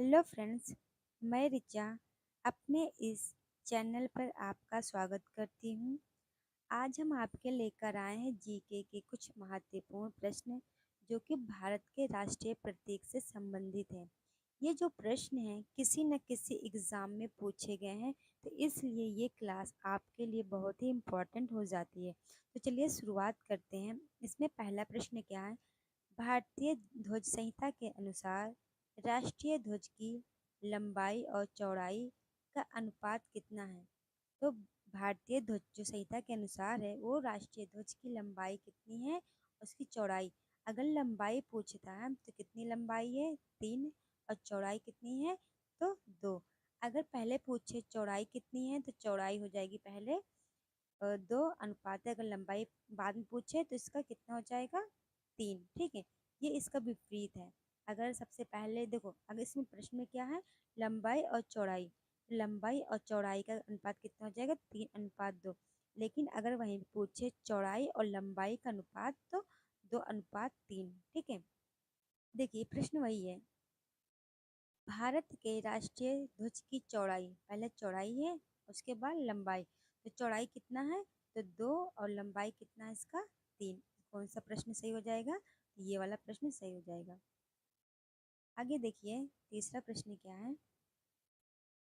Hello friends, मैं रिचा अपने इस चैनल पर आपका स्वागत करती हूँ। आज हम आपके लेकर आए हैं जीके के कुछ महत्वपूर्ण प्रश्न जो कि भारत के राष्ट्रीय प्रतीक से संबंधित हैं। ये जो प्रश्न हैं किसी न किसी एग्ज़ाम में पूछे गए हैं, तो इसलिए ये क्लास आपके लिए बहुत ही इम्पोर्टेंट हो जाती है। तो चलिए शुरुआत करते हैं। इसमें पहला प्रश्न क्या है? भारतीय ध्वज संहिता के अनुसार राष्ट्रीय ध्वज की लंबाई और चौड़ाई का अनुपात कितना है? तो भारतीय ध्वज जो संहिता के अनुसार है वो राष्ट्रीय ध्वज की लंबाई कितनी है, उसकी चौड़ाई। अगर लंबाई पूछता है तो कितनी लंबाई है? 3। और चौड़ाई कितनी है? तो 2। अगर पहले पूछे चौड़ाई कितनी है तो चौड़ाई हो जाएगी पहले 2 अनुपात है। अगर लंबाई बाद में पूछे तो इसका कितना हो जाएगा? 3। ठीक है, ये इसका विपरीत है। अगर सबसे पहले देखो, अगर इसमें प्रश्न में क्या है? लंबाई और चौड़ाई। लंबाई और चौड़ाई का अनुपात कितना हो जाएगा? 3:2। लेकिन अगर वहीं पूछे चौड़ाई और लंबाई का अनुपात तो 2:3। ठीक है, देखिए प्रश्न वही है। भारत के राष्ट्रीय ध्वज की चौड़ाई, पहले चौड़ाई है उसके बाद लंबाई। तो चौड़ाई कितना है? तो 2। और लंबाई कितना है इसका? 3। कौन सा प्रश्न सही हो जाएगा? ये वाला प्रश्न सही हो जाएगा। आगे देखिए तीसरा प्रश्न क्या है?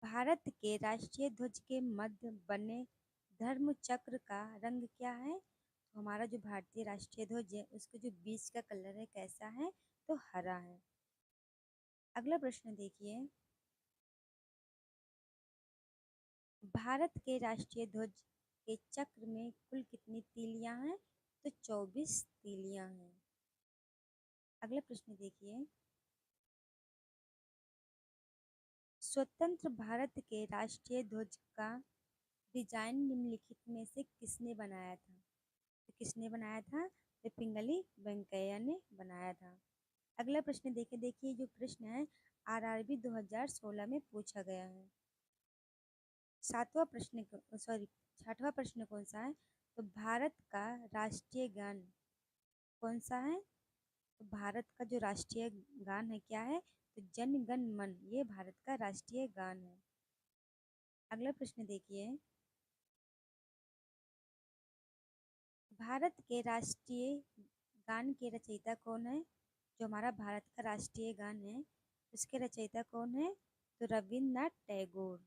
भारत के राष्ट्रीय ध्वज के मध्य बने धर्म चक्र का रंग क्या है? तो हमारा जो भारतीय राष्ट्रीय ध्वज है उसका जो बीच का कलर है कैसा है? तो हरा है। अगला प्रश्न देखिए, भारत के राष्ट्रीय ध्वज के चक्र में कुल कितनी तीलियां हैं? तो 24 तीलियां हैं। अगला प्रश्न देखिए, स्वतंत्र भारत के राष्ट्रीय ध्वज का डिजाइन निम्नलिखित में से किसने बनाया था? तो किसने बनाया था? तो पिंगली वेंकैया ने बनाया था। अगला प्रश्न देखिए जो प्रश्न है आरआरबी 2016 में पूछा गया है। छठवां प्रश्न कौन सा है? तो भारत का राष्ट्रीय गान कौन सा है? तो भारत का जो राष्ट्रीय गान है क्या है? तो जन गण मन, ये भारत का राष्ट्रीय गान है। अगला प्रश्न देखिए, भारत के राष्ट्रीय गान के रचयिता कौन है? जो हमारा भारत का राष्ट्रीय गान है उसके रचयिता कौन है? तो रविन्द्रनाथ टैगोर।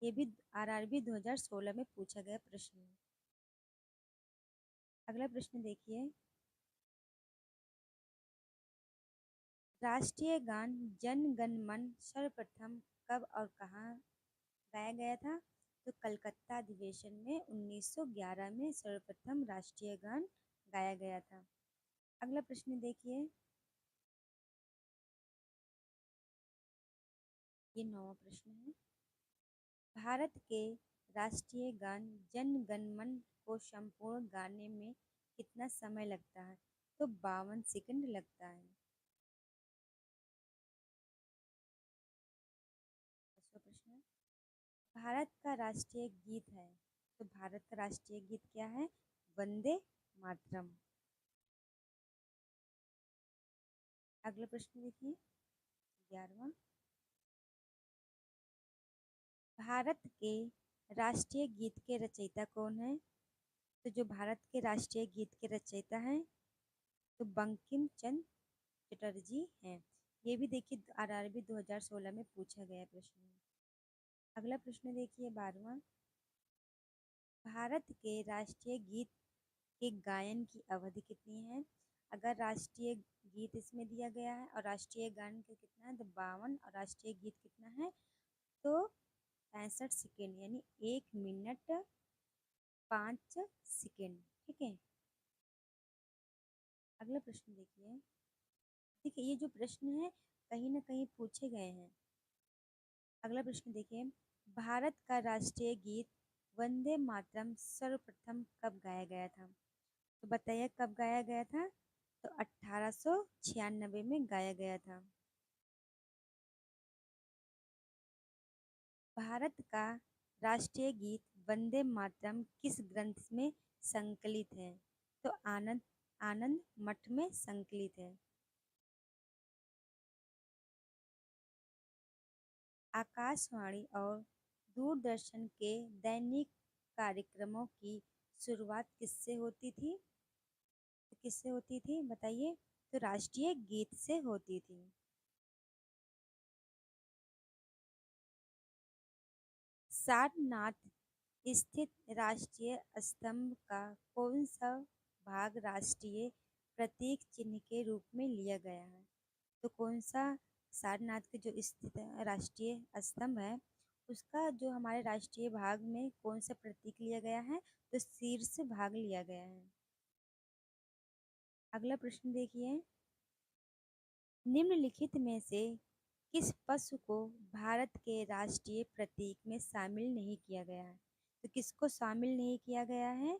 ये भी आरआरबी 2016 में पूछा गया प्रश्न है। अगला प्रश्न देखिए, राष्ट्रीय गान जन गण मन सर्वप्रथम कब और कहाँ गाया गया था? तो कलकत्ता अधिवेशन में 1911 में सर्वप्रथम राष्ट्रीय गान गाया गया था। अगला प्रश्न देखिए, ये 9वां प्रश्न है। भारत के राष्ट्रीय गान जन गण मन को संपूर्ण गाने में कितना समय लगता है? तो 52 सेकंड लगता है। 10वां प्रश्न, भारत का राष्ट्रीय गीत है। तो भारत का राष्ट्रीय गीत क्या है? वंदे मातरम। अगला प्रश्न देखिए 11वां, भारत के राष्ट्रीय गीत के रचयिता कौन है? तो जो भारत के राष्ट्रीय गीत के रचयिता हैं तो बंकिम चंद्र चटर्जी हैं। ये भी देखिए आरआरबी 2016 में पूछा गया प्रश्न है। अगला प्रश्न देखिए 12वां, भारत के राष्ट्रीय गीत के गायन की अवधि कितनी है? अगर राष्ट्रीय गीत इसमें दिया गया है और राष्ट्रीय गान का कितना है तो 52, और राष्ट्रीय गीत कितना है तो 65 सेकेंड, यानी 1 मिनट 5 सेकेंड। ठीक है, अगला प्रश्न देखिए, देखिए ये जो प्रश्न है कहीं ना कहीं पूछे गए हैं। अगला प्रश्न देखिए, भारत का राष्ट्रीय गीत वंदे मातरम सर्वप्रथम कब गाया गया था? तो बताइए कब गाया गया था? तो 1896 में गाया गया था। भारत का राष्ट्रीय गीत वंदे मातरम किस ग्रंथ में संकलित है? तो आनंद आनंद मठ में संकलित है। आकाशवाणी और दूरदर्शन के दैनिक कार्यक्रमों की शुरुआत किससे होती थी? तो किससे होती थी बताइए? तो राष्ट्रीय गीत से होती थी। सारनाथ स्थित राष्ट्रीय स्तंभ का कौन सा भाग राष्ट्रीय प्रतीक चिन्ह के रूप में लिया गया है? तो कौन सा सारनाथ के जो स्थित राष्ट्रीय स्तंभ है उसका जो हमारे राष्ट्रीय भाग में कौन सा प्रतीक लिया गया है? तो शीर्ष भाग लिया गया है। अगला प्रश्न देखिए, निम्नलिखित में से किस पशु को भारत के राष्ट्रीय प्रतीक में शामिल नहीं किया गया है? तो किसको शामिल नहीं किया गया है?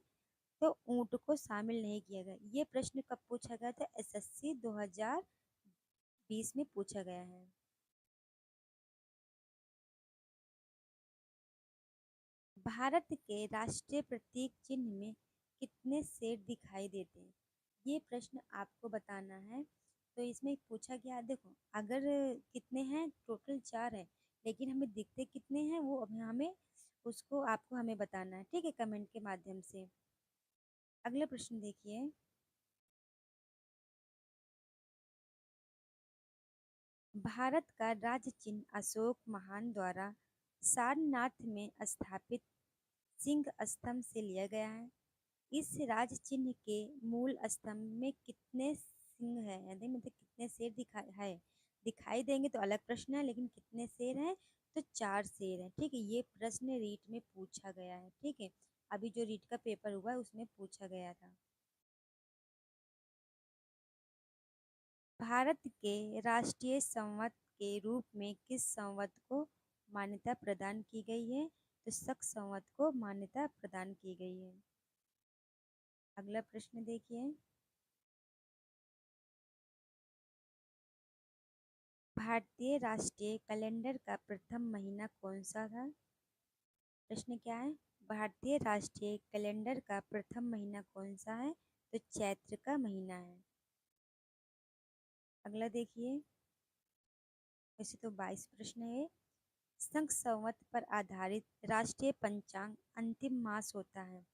तो ऊंट को शामिल नहीं किया गया। ये प्रश्न कब पूछा गया था? एसएससी 2020 में पूछा गया है। भारत के राष्ट्रीय प्रतीक चिन्ह में कितने शेर दिखाई देते हैं? ये प्रश्न आपको बताना है। तो इसमें पूछा गया, देखो अगर कितने हैं, टोटल 4 है, लेकिन हमें दिखते कितने हैं वो अभी हमें उसको आपको हमें बताना है, ठीक है, कमेंट के माध्यम से। अगला प्रश्न देखिए, भारत का राज्य चिन्ह अशोक महान द्वारा सारनाथ में स्थापित सिंह स्तंभ से लिया गया है। इस राज चिन्ह के मूल स्तंभ में कितने सिंह है, यानी मतलब कितने शेर दिखाई देंगे तो अलग प्रश्न है, लेकिन कितने शेर हैं? तो 4 शेर हैं, ठीक है। ये प्रश्न रीट में पूछा गया है, ठीक है। अभी जो रीट का पेपर हुआ है उसमें पूछा गया था। भारत के राष्ट्रीय संवत के रूप में किस संवत को मान्यता प्रदान की गई है? तो शक संवत को मान्यता प्रदान की गई है। अगला प्रश्न देखिए, भारतीय राष्ट्रीय कैलेंडर का प्रथम महीना कौन सा था? प्रश्न क्या है? भारतीय राष्ट्रीय कैलेंडर का प्रथम महीना कौन सा है? तो चैत्र का महीना है। अगला देखिए, वैसे तो 22 प्रश्न है। संघ संवत पर आधारित राष्ट्रीय पंचांग अंतिम मास होता है।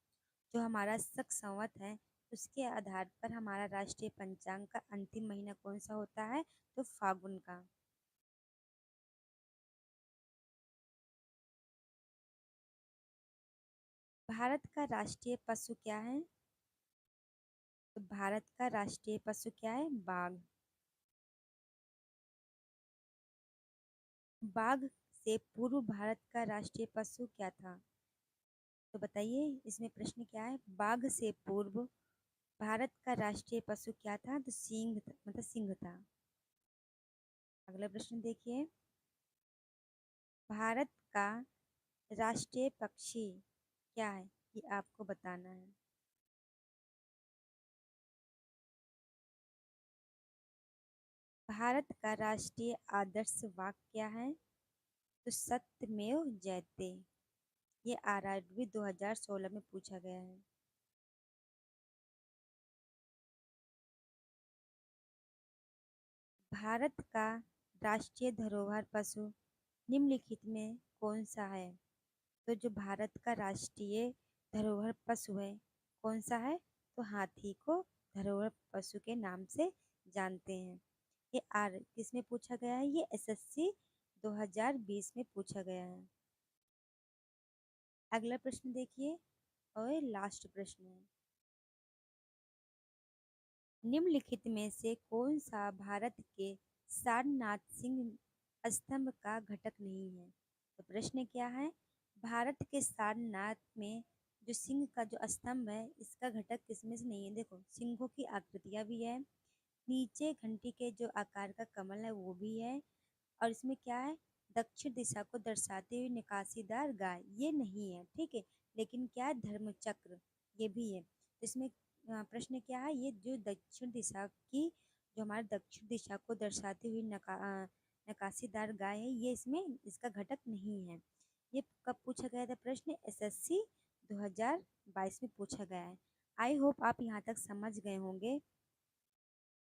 जो हमारा शक संवत है उसके आधार पर हमारा राष्ट्रीय पंचांग का अंतिम महीना कौन सा होता है? तो फागुन का। भारत का राष्ट्रीय पशु क्या है? तो भारत का राष्ट्रीय पशु क्या है? बाघ। बाघ से पूर्व भारत का राष्ट्रीय पशु क्या था? तो बताइए, इसमें प्रश्न क्या है? बाघ से पूर्व भारत का राष्ट्रीय पशु क्या था? तो मतलब सिंह था। अगला प्रश्न देखिए, भारत का राष्ट्रीय पक्षी क्या है? ये आपको बताना है। भारत का राष्ट्रीय आदर्श वाक्य क्या है? तो सत्यमेव जयते। ये आरआरबी 2016 में पूछा गया है। भारत का राष्ट्रीय धरोहर पशु निम्नलिखित में कौन सा है? तो जो भारत का राष्ट्रीय धरोहर पशु है कौन सा है? तो हाथी को धरोहर पशु के नाम से जानते हैं। ये आर किसमें पूछा गया है? ये एसएससी 2020 में पूछा गया है। अगला प्रश्न देखिए, और लास्ट प्रश्न है, निम्नलिखित में से कौन सा भारत के सारनाथ सिंह स्तंभ का घटक नहीं है? तो प्रश्न क्या है? भारत के सारनाथ में जो सिंह का जो स्तंभ है इसका घटक किसमें से नहीं है? देखो, सिंहों की आकृतियां भी है, नीचे घंटी के जो आकार का कमल है वो भी है, और इसमें क्या है? दक्षिण दिशा को दर्शाते हुए निकासीदार गाय, ये नहीं है, ठीक है। लेकिन क्या है? धर्म चक्र, ये भी है। तो इसमें प्रश्न क्या है? ये जो दक्षिण दिशा की, जो हमारे दक्षिण दिशा को दर्शाती हुई नकाशीदार गाय है, ये इसमें इसका घटक नहीं है। ये कब पूछा गया था प्रश्न? एसएससी 2022 में पूछा गया है। आई होप आप यहाँ तक समझ गए होंगे।